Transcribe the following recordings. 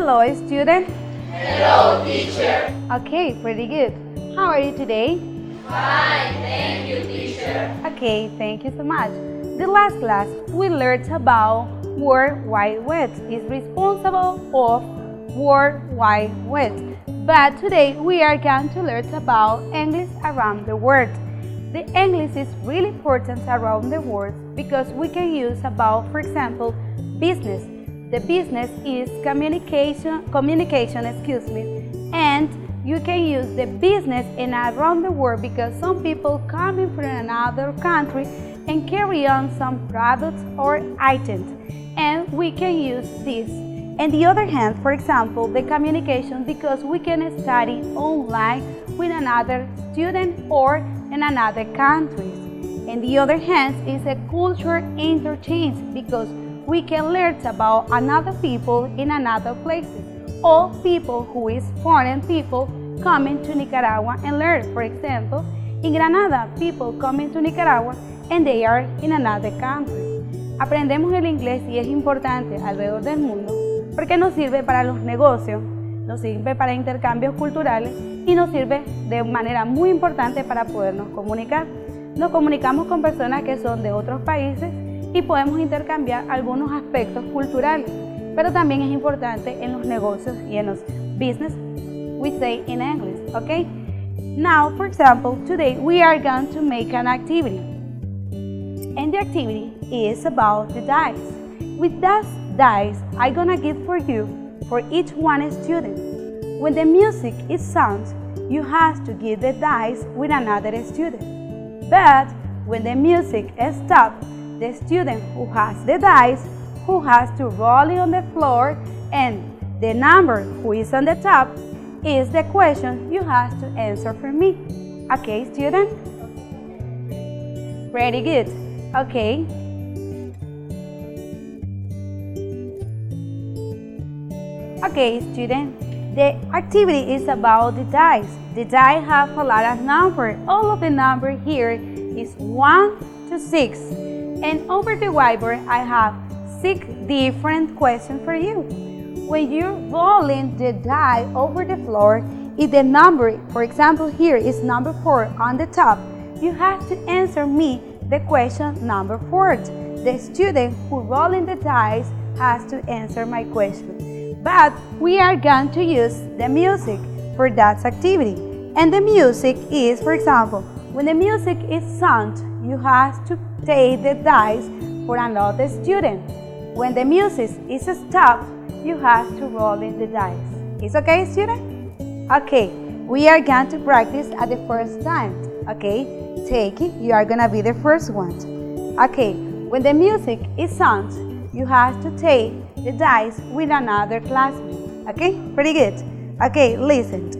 Hello, student. Hello, teacher. Okay, pretty good. How are you today? Fine, thank you, teacher. Okay, thank you so much. The last class we learned about World Wide Web is responsible of World Wide Web. But today we are going to learn about English around the world. The English is really important around the world because we can use about, for example, business. The business is communication, and you can use the business in around the world because some people coming from another country and carry on some products or items, and we can use this. On the other hand, for example, the communication because we can study online with another student or in another countries. On the other hand, is a culture interchange because we can learn about another people in another places or people who is foreign people coming to Nicaragua and learn. For example, in Granada, people coming to Nicaragua and they are in another country. Aprendemos el inglés y es importante alrededor del mundo porque nos sirve para los negocios, nos sirve para intercambios culturales y nos sirve de manera muy importante para podernos comunicar. Nos comunicamos con personas que son de otros países y podemos intercambiar algunos aspectos culturales, pero también es importante en los negocios y en los business, we say in English, okay? Now, for example, today we are going to make an activity. And the activity is about the dice. With that dice, I'm gonna give for you, for each one student. When the music is sound, you have to give the dice with another student. But when the music is stopped, the student who has the dice, who has to roll it on the floor, and the number who is on the top is the question you have to answer for me. Okay, student? Pretty good. Okay. Okay, student. The activity is about the dice. The dice have a lot of numbers. All of the number here is 1 to 6. And over the whiteboard, I have 6 different questions for you. When you're rolling the die over the floor, if the number, for example, here is number 4 on the top, you have to answer me the question number 4. The student who rolling the dice has to answer my question. But we are going to use the music for that activity. And the music is, for example, when the music is sound, you have to take the dice for another student. When the music is stopped, you have to roll in the dice. Is okay, student? Okay, we are going to practice at the first time. Okay, take it. You are going to be the first one. Okay, when the music is sound, you have to take the dice with another classmate. Okay, pretty good. Okay, listen.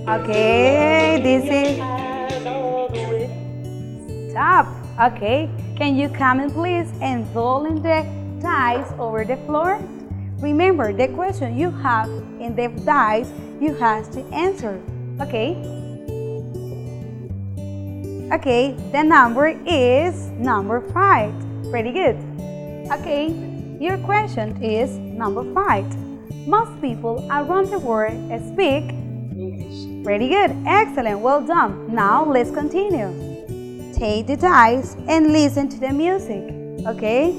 Okay, this is stop. Okay, can you come in please and roll in the dice over the floor? Remember the question you have in the dice you have to answer. Okay. Okay, the number is number 5. Pretty good. Okay, your question is number 5. Most people around the world speak English. Pretty good. Excellent. Well done. Now let's continue. Take the dice and listen to the music. Okay?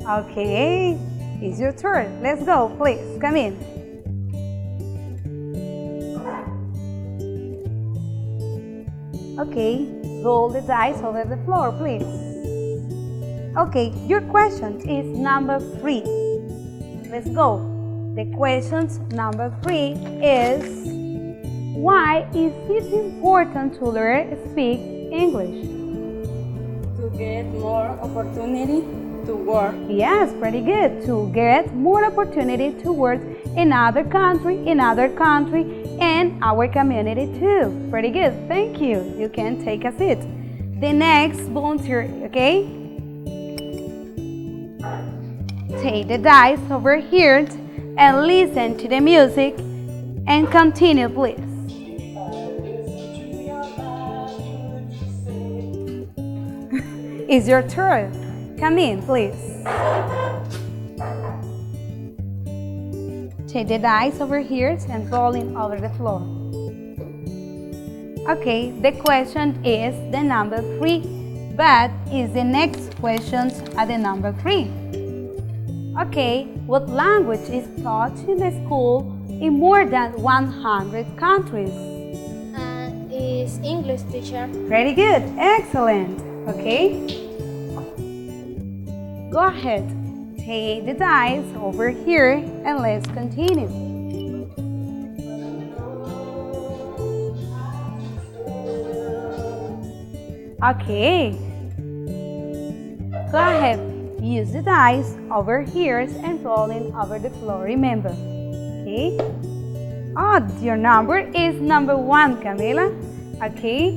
Okay. It's your turn. Let's go, please. Come in. Okay. Roll the dice over the floor, please. Okay. Your question is number 3. Let's go. The question number 3 is, why is it important to learn to speak English? To get more opportunity to work. Yes, pretty good. To get more opportunity to work in other country, and our community too. Pretty good. Thank you. You can take a seat. The next volunteer, okay? Take the dice over here and listen to the music and continue, please. It's your turn. Come in, please. Take the dice over here and rolling over the floor. Okay, the question is the number 3, but is the next questions at the number 3. Okay, what language is taught in the school in more than 100 countries? Is English, teacher. Very good, excellent. Okay, go ahead, take the dice over here and let's continue. Okay, go ahead, use the dice over here and rolling over the floor, remember. Okay, your number is number 1, Camila. Okay,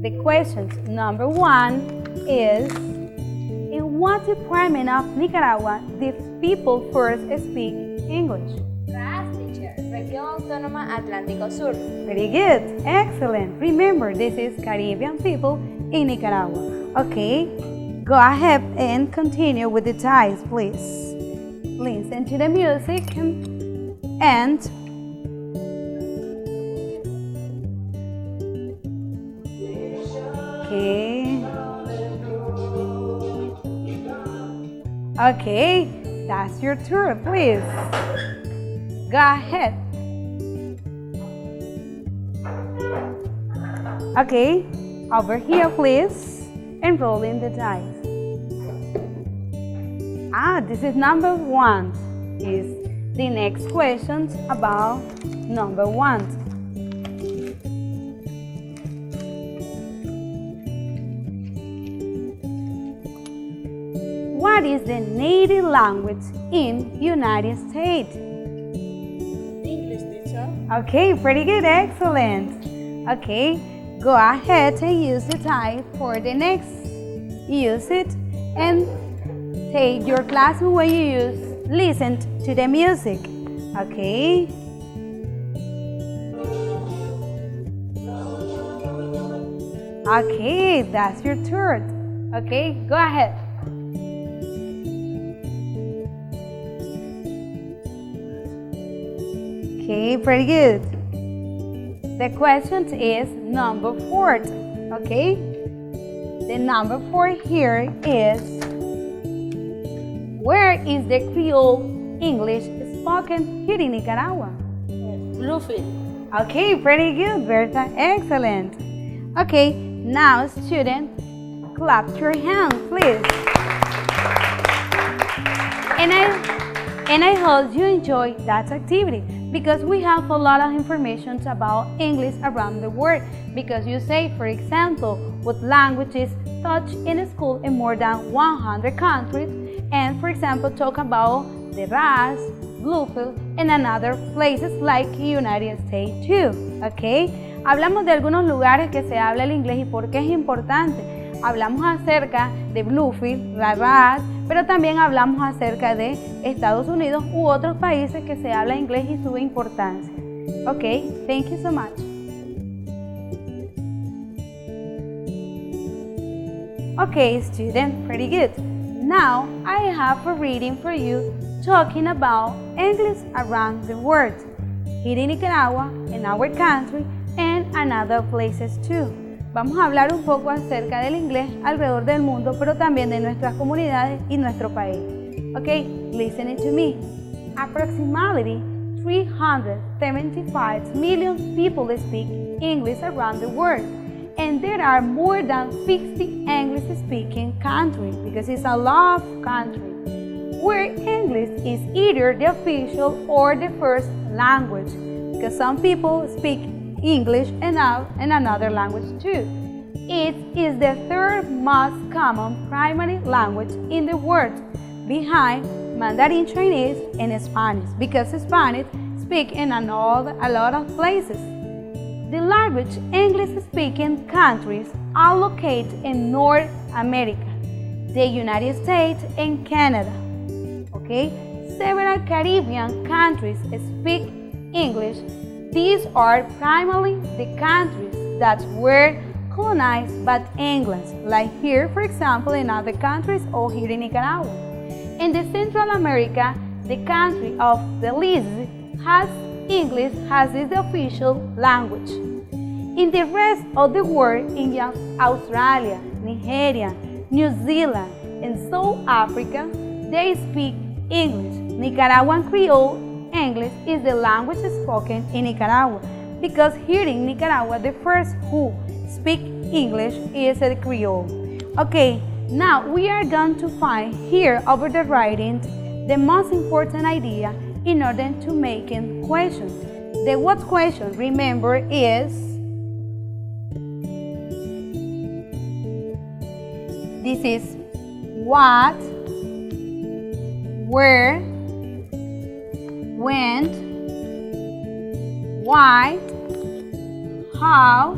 the question number 1 is, in what department of Nicaragua do people first speak English? Clase, teacher. Región Autónoma Atlántico Sur. Very good, excellent. Remember, this is Caribbean people in Nicaragua. Okay, go ahead and continue with the dice, please. Listen to the music and Okay, that's your turn, please. Go ahead. Okay, over here, please, and roll in the dice. This is number 1. Is the next questions about number 1. What is the native language in United States? English, teacher. Okay, pretty good, excellent. Okay, go ahead and use the type for the next. Use it and take your class when you listen to the music. Okay. Okay, that's your turn. Okay, go ahead. Okay, pretty good. The question is number 4. Okay, the number 4 here is, where is the Creole English spoken here in Nicaragua? Bluefield. Okay, pretty good, Berta. Excellent. Okay, now student, clap your hands, please. And I hope you enjoyed that activity, because we have a lot of information about English around the world. Because you say, for example, what languages taught in school in more than 100 countries, and for example, talk about the RAS, Bluefield, and another places like United States too. Okay, hablamos de algunos lugares que se habla el inglés y por qué es importante. Hablamos acerca de Bluefield, la RAS, pero también hablamos acerca de Estados Unidos u otros países que se habla inglés y su importancia. Okay, thank you so much. Okay, student, pretty good. Now I have a reading for you talking about English around the world, here in Nicaragua, in our country, and another places too. Vamos a hablar un poco acerca del inglés alrededor del mundo, pero también de nuestras comunidades y nuestro país. Okay, listen to me. Approximately 375 million people speak English around the world, and there are more than 50 English-speaking countries, because it's a lot of countries, where English is either the official or the first language, because some people speak English and another language too. It is the third most common primary language in the world, behind Mandarin Chinese and Spanish, because Spanish speak in a lot of places. The largest English-speaking countries are located in North America, the United States and Canada. Okay, several Caribbean countries speak English. These are primarily the countries that were colonized by English, like here, for example, in other countries or here in Nicaragua. In the Central America, the country of Belize has English as its official language. In the rest of the world, in Australia, Nigeria, New Zealand, and South Africa, they speak English. Nicaraguan Creole English is the language spoken in Nicaragua, because here in Nicaragua, the first who speak English is the Creole. Okay, now we are going to find here over the writing the most important idea in order to make questions. The what question, remember, is this is what, where, when, why, how,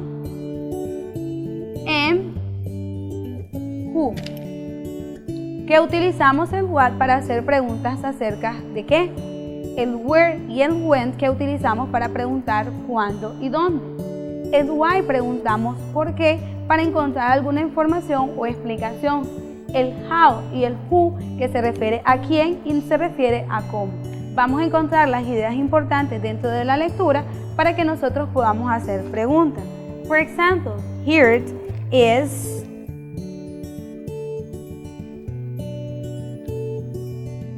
and who. Que utilizamos el what para hacer preguntas acerca de qué. El where y el when que utilizamos para preguntar cuándo y dónde. El why preguntamos por qué para encontrar alguna información o explicación. El how y el who que se refiere a quién y se refiere a cómo. Vamos a encontrar las ideas importantes dentro de la lectura para que nosotros podamos hacer preguntas. For example, here it is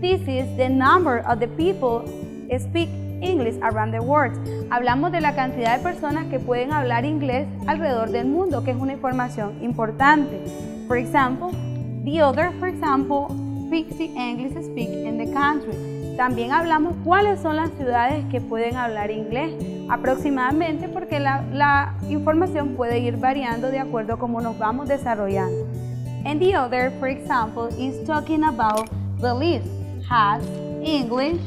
this is the number of the people speak English around the world. Hablamos de la cantidad de personas que pueden hablar inglés alrededor del mundo, que es una información importante. For example, the other, for example, speaks the English speak in the country. También hablamos cuáles son las ciudades que pueden hablar inglés aproximadamente, porque la información puede ir variando de acuerdo a cómo nos vamos desarrollando. And the other, for example, is talking about Belize has English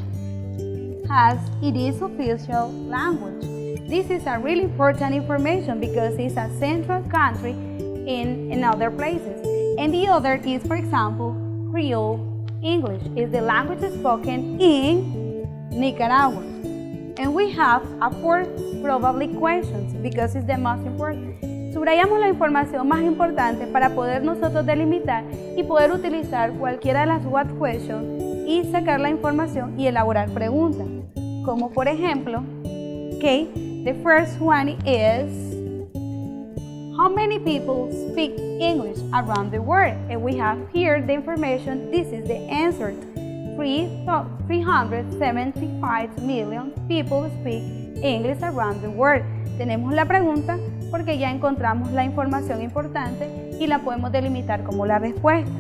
as it is official language. This is a really important information because it's a central country in other places. And the other is, for example, Creole English is the language spoken in Nicaragua. And we have a fourth probably questions because it's the most important. Subrayamos la información más importante para poder nosotros delimitar y poder utilizar cualquiera de las what questions y sacar la información y elaborar preguntas. Como por ejemplo, okay, the first one is, how many people speak English around the world? And we have here the information. This is the answer. 375 million people speak English around the world. Tenemos la pregunta porque ya encontramos la información importante y la podemos delimitar como la respuesta.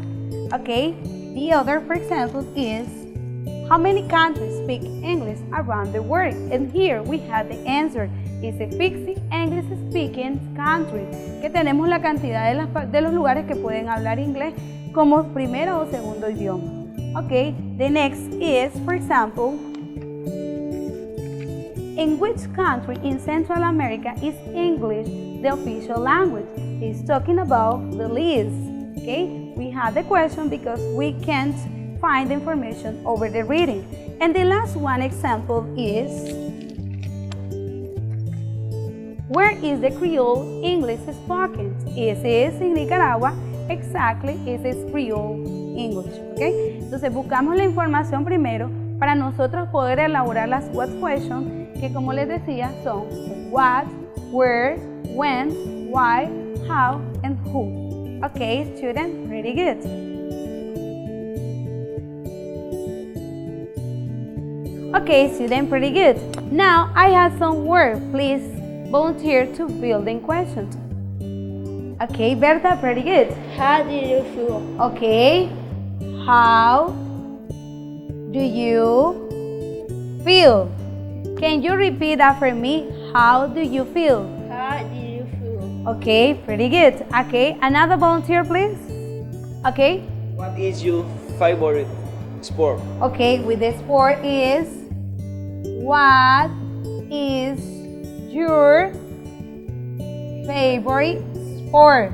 Okay, the other, for example, is, how many countries speak English around the world? And here we have the answer. It's a 50 English-speaking countries, que tenemos la cantidad de los lugares que pueden hablar inglés como primero o segundo idioma. Okay, the next is, for example, in which country in Central America is English the official language? It's talking about Belize. Okay, we have the question because we can't find the information over the reading. And the last one example is, where is the Creole English spoken? It is in Nicaragua, exactly, it is Creole English. Okay? Entonces buscamos la información primero para nosotros poder elaborar las what questions, que como les decía son what, where, when, why, how, and who. Okay, students, pretty good. Okay, student, pretty good. Now I have some work. Please volunteer to building questions. Okay, Berta, pretty good. How do you feel? Okay, how do you feel? Can you repeat after me? How do you feel? How do you feel? Okay, pretty good. Okay, another volunteer, please. Okay. What is your favorite sport? Okay, with the sport is, what is your favorite sport?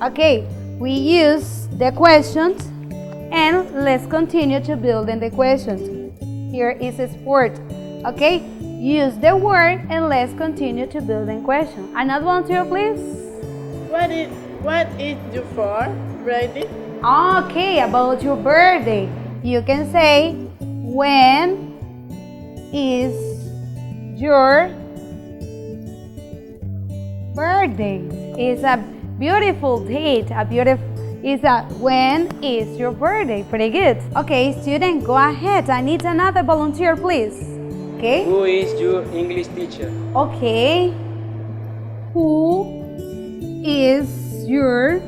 Okay, we use the questions and let's continue to build in the questions. Here is a sport. Okay, use the word and let's continue to build in question. Another volunteer, please. What is your for birthday? Okay, about your birthday. You can say, when is your birthday? It's a beautiful date, when is your birthday? Pretty good. Okay, student, go ahead. I need another volunteer, please. Okay. Who is your English teacher? Okay. Who is your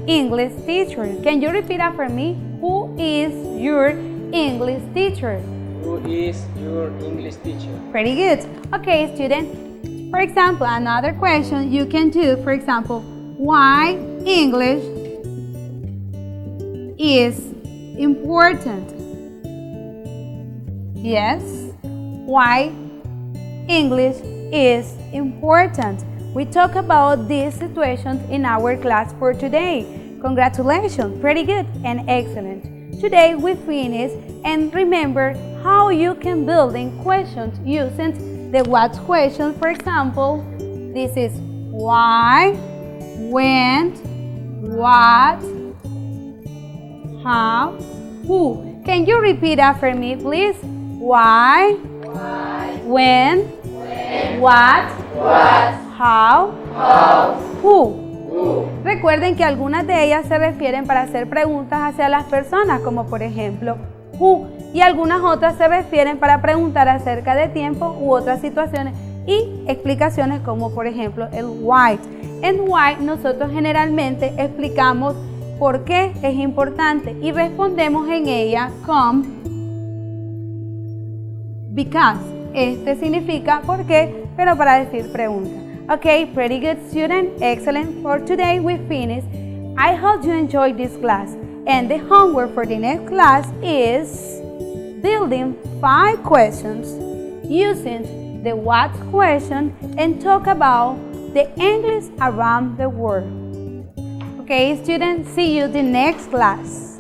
English teacher? Can you repeat after me? Who is your English teacher? Who is your English teacher? Pretty good. Okay, student. For example, another question you can do, for example, why English is important? Yes, why English is important. We talk about these situations in our class for today. Congratulations, pretty good and excellent. Today we finish and remember how you can build in questions using the what question. For example, this is why, when, what, how, who. Can you repeat after me, please? Why, when, what, how, who. Recuerden que algunas de ellas se refieren para hacer preguntas hacia las personas, como por ejemplo who, y algunas otras se refieren para preguntar acerca de tiempo u otras situaciones y explicaciones, como por ejemplo el why. En why nosotros generalmente explicamos por qué es importante y respondemos en ella con because. Este significa por qué, pero para decir pregunta. Okay, pretty good, student. Excellent. For today we finished. I hope you enjoyed this class. And the homework for the next class is building 5 questions using the what question and talk about the English around the world. Okay, students, see you the next class.